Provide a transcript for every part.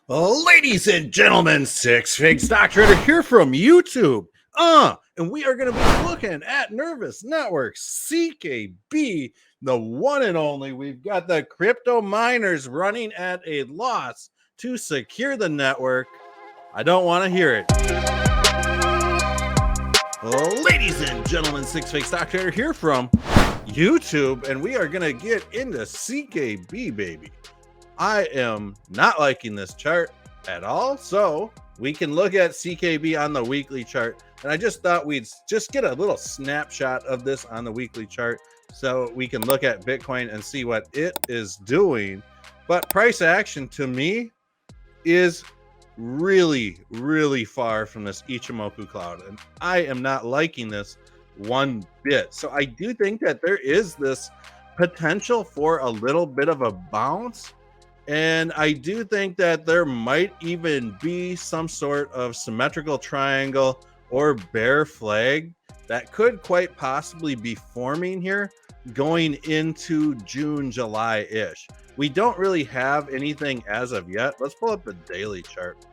Ladies and gentlemen, Six Fig Stock Trader here from YouTube. And we are going to be looking at Nervous Network, CKB, the one and only. We've got the crypto miners running at a loss to secure the network. I don't want to hear it. Ladies and gentlemen, Six Fig Stock Trader here from YouTube, and we are going to get into CKB, baby. I am not liking this chart at all, so we can look at CKB on the weekly chart. And I just thought we'd just get a little snapshot of this on the weekly chart so we can look at Bitcoin and see what it is doing. But price action to me is really, really far from this Ichimoku cloud, and I am not liking this one bit. So I do think that there is this potential for a little bit of a bounce. And I do think that there might even be some sort of symmetrical triangle or bear flag that could quite possibly be forming here going into June, July-ish. We don't really have anything as of yet. Let's pull up the daily chart.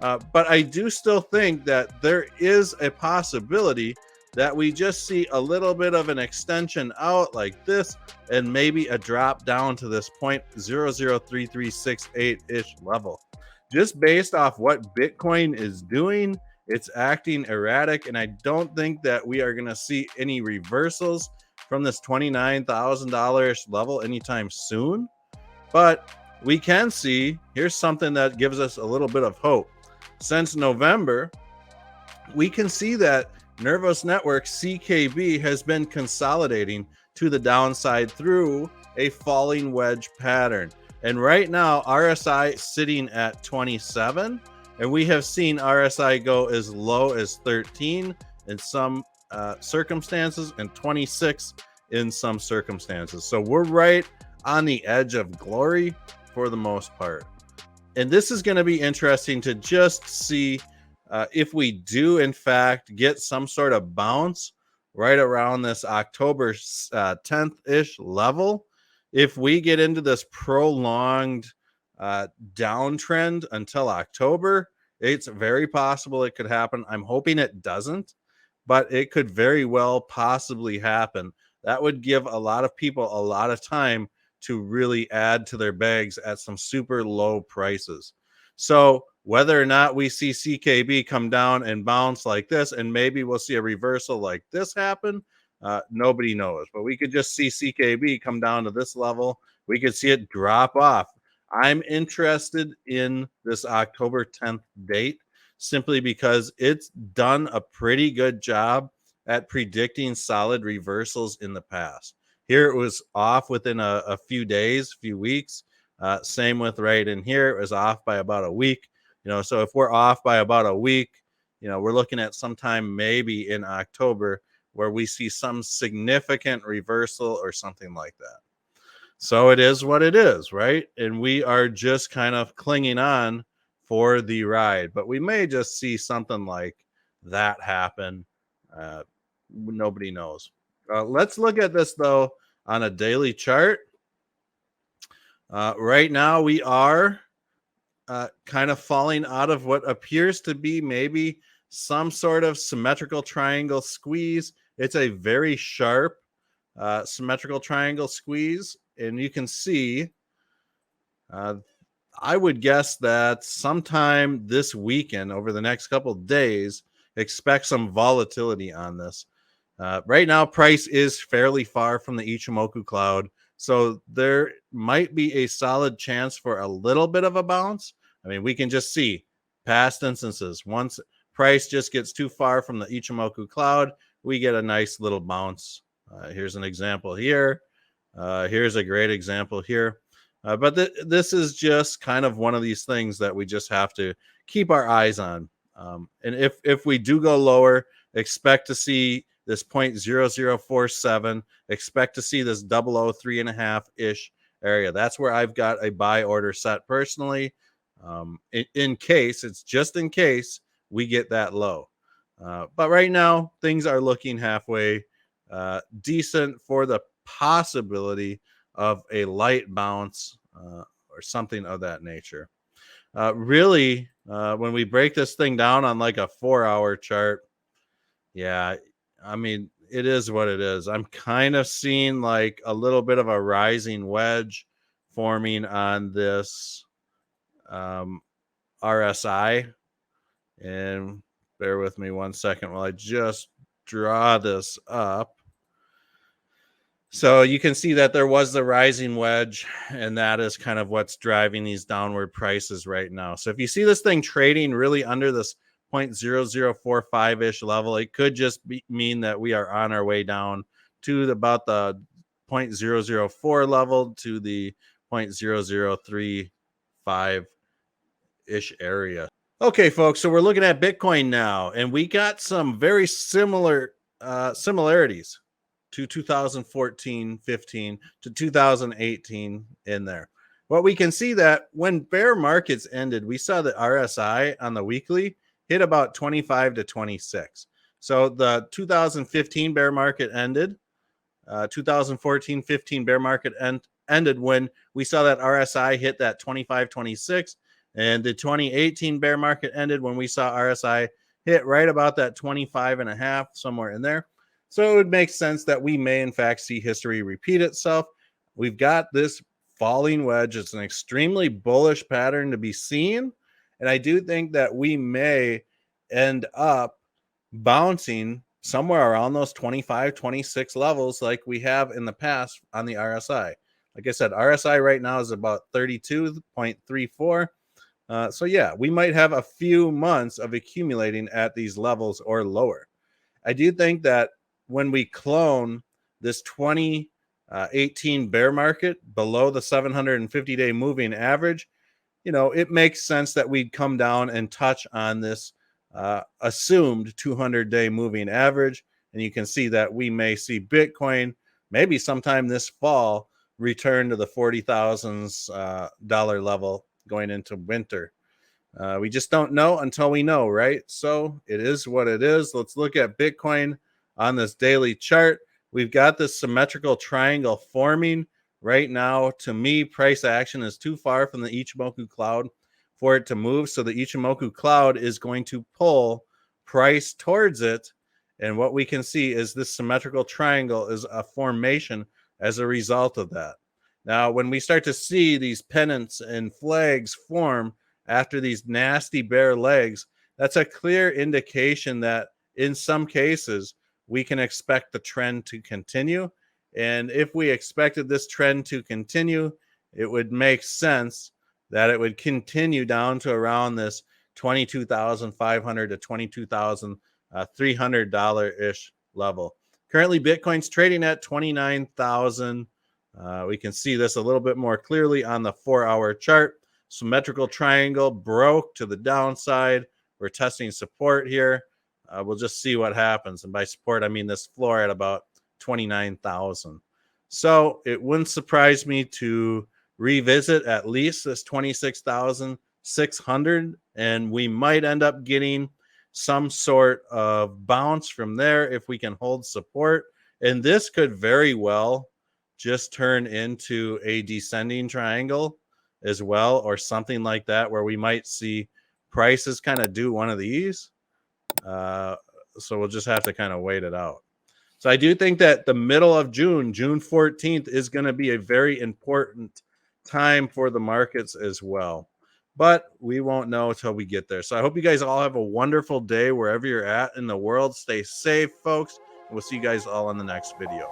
But I do still think that there is a possibility that we just see a little bit of an extension out like this and maybe a drop down to this 0.003368-ish level. Just based off what Bitcoin is doing, it's acting erratic, and I don't think that we are going to see any reversals from this $29,000-ish level anytime soon. But we can see, here's something that gives us a little bit of hope. Since November, we can see that Nervos Network CKB has been consolidating to the downside through a falling wedge pattern. And right now, RSI sitting at 27, and we have seen RSI go as low as 13 in some circumstances and 26 in some circumstances. So we're right on the edge of glory for the most part. And this is going to be interesting to just see if we do, in fact, get some sort of bounce right around this October 10th-ish level. If we get into this prolonged downtrend until October, it's very possible it could happen. I'm hoping it doesn't, but it could very well possibly happen. That would give a lot of people a lot of time to really add to their bags at some super low prices. So whether or not we see CKB come down and bounce like this, and maybe we'll see a reversal like this happen, nobody knows. But we could just see CKB come down to this level. We could see it drop off. I'm interested in this October 10th date simply because it's done a pretty good job at predicting solid reversals in the past. Here it was off within a few days, few weeks. Same with right in here. It was off by about a week. So if we're off by about a week, we're looking at sometime maybe in October where we see some significant reversal or something like that. So it is what it is, right? And we are just kind of clinging on for the ride, but we may just see something like that happen. Nobody knows. Let's look at this though on a daily chart. Right now we are kind of falling out of what appears to be maybe some sort of symmetrical triangle squeeze. It's a very sharp symmetrical triangle squeeze, and you can see I would guess that sometime this weekend, over the next couple of days, expect some volatility on this. Right now, price is fairly far from the Ichimoku cloud, so there might be a solid chance for a little bit of a bounce. I mean, we can just see past instances. Once price just gets too far from the Ichimoku cloud, we get a nice little bounce. Here's an example here. Here's a great example here. But this is just kind of one of these things that we just have to keep our eyes on. And if we do go lower, expect to see this 0.0047, expect to see this 003.5-ish area. That's where I've got a buy order set personally. In case, it's just in case we get that low. But right now, things are looking halfway decent for the possibility of a light bounce or something of that nature. Really, when we break this thing down on like a 4-hour chart, yeah, I mean, it is what it is. I'm kind of seeing like a little bit of a rising wedge forming on this um, RSI. And bear with me one second while I just draw this up. So you can see that there was the rising wedge, and that is kind of what's driving these downward prices right now. So if you see this thing trading really under this 0.0045-ish level, it could just mean that we are on our way down to about the 0.004 level to the 0.0035-ish area. Okay, folks, so we're looking at Bitcoin now, and we got some very similar similarities to 2014, 15 to 2018 in there. What we can see that when bear markets ended, we saw the RSI on the weekly hit about 25 to 26. So the 2015 bear market ended. 2014-15 bear market ended when we saw that RSI hit that 25, 26. And the 2018 bear market ended when we saw RSI hit right about that 25 and a half, somewhere in there. So it would make sense that we may, in fact, see history repeat itself. We've got this falling wedge. It's an extremely bullish pattern to be seen. And I do think that we may end up bouncing somewhere around those 25, 26 levels like we have in the past on the RSI. Like I said, RSI right now is about 32.34. So yeah, we might have a few months of accumulating at these levels or lower. I do think that when we clone this 2018 bear market below the 750-day moving average, it makes sense that we'd come down and touch on this assumed 200-day moving average. And you can see that we may see Bitcoin maybe sometime this fall return to the $40,000 level going into winter. We just don't know until we know, right? So it is what it is. Let's look at Bitcoin on this daily chart. We've got this symmetrical triangle forming right now. To me, price action is too far from the Ichimoku cloud for it to move. So the Ichimoku cloud is going to pull price towards it. And what we can see is this symmetrical triangle is a formation as a result of that. Now, when we start to see these pennants and flags form after these nasty bear legs, that's a clear indication that in some cases we can expect the trend to continue. And if we expected this trend to continue, it would make sense that it would continue down to around this $22,500 to $22,300-ish level. Currently, Bitcoin's trading at 29,000. We can see this a little bit more clearly on the 4-hour chart. Symmetrical triangle broke to the downside. We're testing support here. We'll just see what happens. And by support, I mean this floor at about 29,000. So it wouldn't surprise me to revisit at least this 26,600, and we might end up getting some sort of bounce from there if we can hold support. And this could very well just turn into a descending triangle as well, or something like that, where we might see prices kind of do one of these. So we'll just have to kind of wait it out. So I do think that the middle of June, June 14th, is going to be a very important time for the markets as well. But we won't know until we get there. So I hope you guys all have a wonderful day wherever you're at in the world. Stay safe, folks. And we'll see you guys all in the next video.